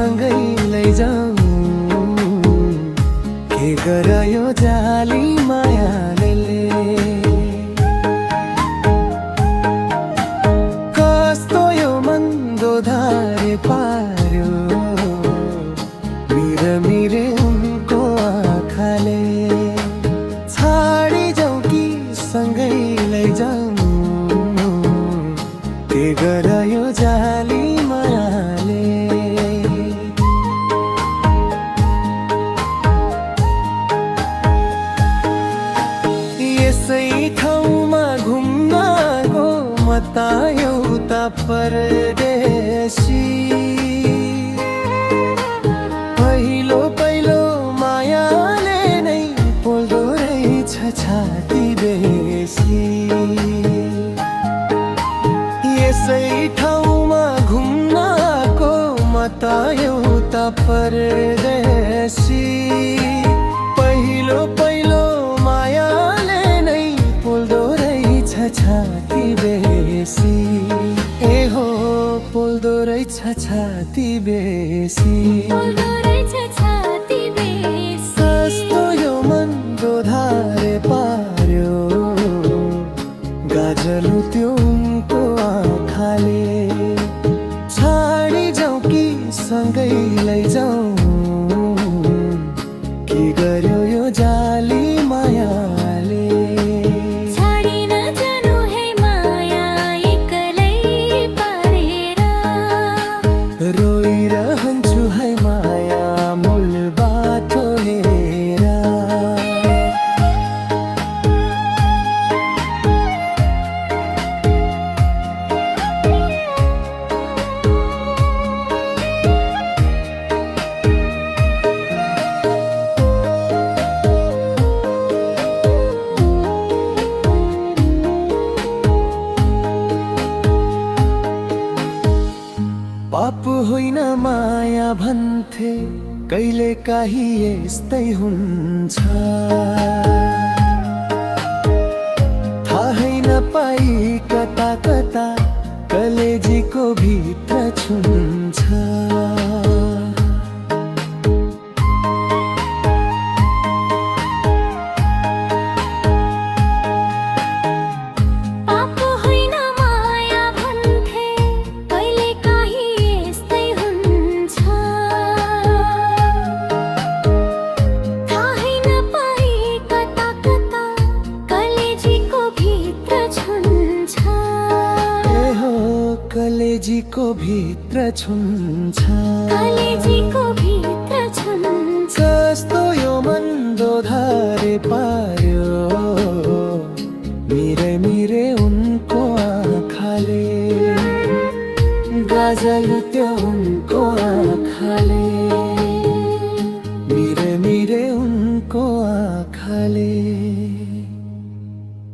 सँगै लैजाऊ के गरायो जाली मायाले कस्तो यो मन्दो धारे पार्यो मिरे उनको आँखाले छाडी जाऊ कि सँगै लैजाऊ के गरायो जाली मायाले यसै ठाउँमा घुम्न गो म त एउटा परदेशी पहिलो मायाले नै पोल्दो रहेछ छाती बेसी यसै ठाउँमा घुम्न गो म त एउटा परदेशी पहिलो मायाले नै पोल्दो रहेछ छाती बेसी ए हो पोल्दो रहेछ छाती बेसी कस्तो यो मन्दो धारे पार्यो गाजलु त्यो उनको आँखाले छाडी जाऊ कि सँगै लैजाऊ के गर्यो यो जाली मायाले छाडिन जानु है माया एक्लै पारेर रोइरहन्छु है माया मूल बाटो हेरेर पाप होइन माया भन्थे कहिले काहीँ यस्तै हुन्छ थाहै नपाई कता कलेजीको भित्र छुन्छ कलेजीको भित्र छुन्छ कस्तो यो मन्दो धारे पार्यो मिरे उनको आँखाले गाजलु त्यो उनको आँखाले मिरे उनको आँखाले